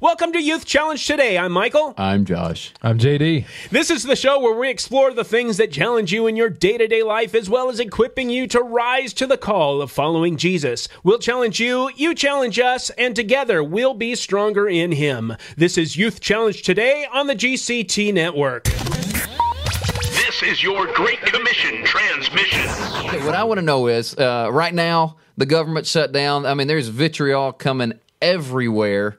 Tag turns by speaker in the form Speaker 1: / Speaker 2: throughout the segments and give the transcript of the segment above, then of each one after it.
Speaker 1: Welcome to Youth Challenge Today. I'm Michael.
Speaker 2: I'm Josh.
Speaker 3: I'm JD.
Speaker 1: This is the show where we explore the things that challenge you in your day-to-day life, as well as equipping you to rise to the call of following Jesus. We'll challenge you, you challenge us, and together we'll be stronger in Him. This is Youth Challenge Today on the GCT Network.
Speaker 4: This is your Great Commission transmission.
Speaker 2: Okay, what I want to know is, right now, the government shut down. I mean, there's vitriol coming everywhere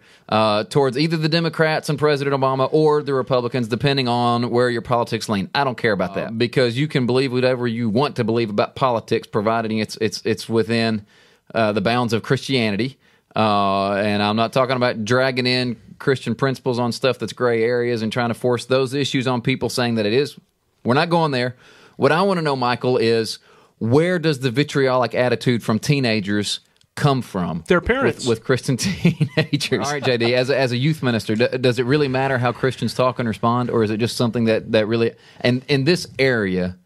Speaker 2: towards either the Democrats and President Obama or the Republicans, depending on where your politics lean. I don't care about that, because you can believe whatever you want to believe about politics, providing it's within the bounds of Christianity. And I'm not talking about dragging in Christian principles on stuff that's gray areas and trying to force those issues on people, saying that it is. We're not going there. What I want to know, Michael, is where does the vitriolic attitude from teenagers come from?
Speaker 1: Their parents.
Speaker 2: With Christian teenagers. All right, JD, as a youth minister, does it really matter how Christians talk and respond, or is it just something that really, and in this area,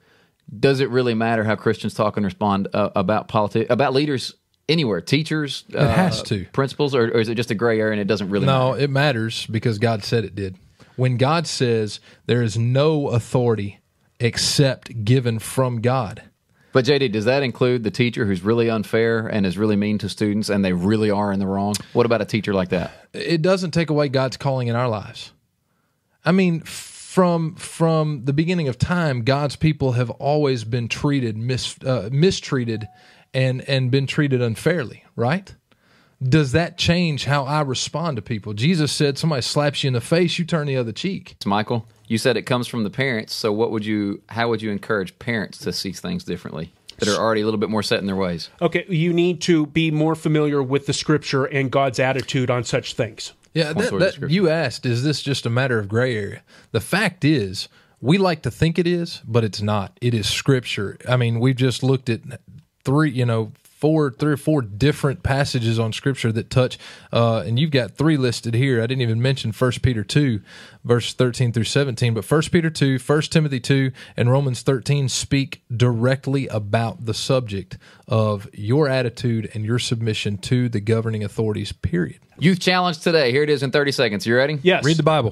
Speaker 2: does it really matter how Christians talk and respond about politics, about leaders anywhere, teachers?
Speaker 3: It has to.
Speaker 2: Principals, or is it just a gray area and it doesn't really matter?
Speaker 3: No, it matters because God said it did. When God says there is no authority except given from God.
Speaker 2: But JD, does that include the teacher who's really unfair and is really mean to students and they really are in the wrong? What about a teacher like that?
Speaker 3: It doesn't take away God's calling in our lives. I mean, from the beginning of time, God's people have always been treated mistreated and been treated unfairly, right? Does that change how I respond to people? Jesus said, somebody slaps you in the face, you turn the other cheek.
Speaker 2: Michael, you said it comes from the parents, so how would you encourage parents to see things differently that are already a little bit more set in their ways?
Speaker 1: Okay, you need to be more familiar with the Scripture and God's attitude on such things.
Speaker 3: Yeah, you asked, is this just a matter of gray area? The fact is, we like to think it is, but it's not. It is Scripture. I mean, we've just looked at three or four different passages on Scripture that touch, and you've got three listed here. I didn't even mention 1 Peter 2, verse 13 through 17, but 1 Peter 2, 1 Timothy 2, and Romans 13 speak directly about the subject of your attitude and your submission to the governing authorities, period.
Speaker 2: Youth Challenge Today. Here it is in 30 seconds. You ready?
Speaker 1: Yes.
Speaker 3: Read the Bible.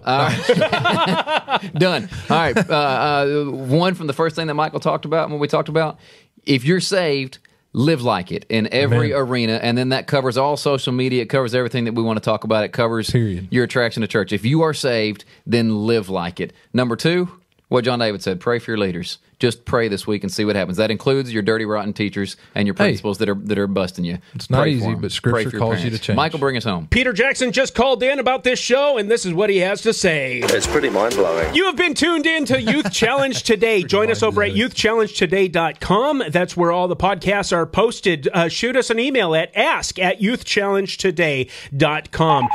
Speaker 2: Done. All right. One from the first thing that Michael talked about when we talked about, if you're saved, live like it in every arena, and then that covers all social media. It covers everything that we want to talk about. It covers your attraction to church. If you are saved, then live like it. Number two, what John David said, pray for your leaders. Just pray this week and see what happens. That includes your dirty, rotten teachers and your principals that are busting you.
Speaker 3: It's not easy, but Scripture calls you to change.
Speaker 2: Michael, bring us home.
Speaker 1: Peter Jackson just called in about this show, and this is what he has to say.
Speaker 5: It's pretty mind-blowing.
Speaker 1: You have been tuned in to Youth Challenge Today. Join us over at youthchallengetoday.com. That's where all the podcasts are posted. Shoot us an email at ask@youthchallengetoday.com.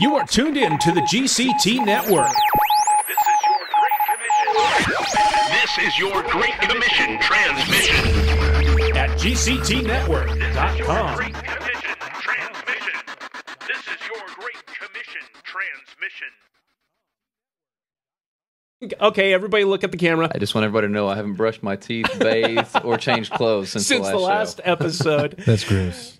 Speaker 1: You are tuned in to the GCT Network.
Speaker 4: This is your Great Commission transmission.
Speaker 1: At GCTNetwork.com.
Speaker 4: Great Commission transmission. This is your Great Commission transmission.
Speaker 1: Okay, everybody look at the camera.
Speaker 2: I just want everybody to know I haven't brushed my teeth, bathed, or changed clothes since the last
Speaker 1: episode.
Speaker 3: That's gross.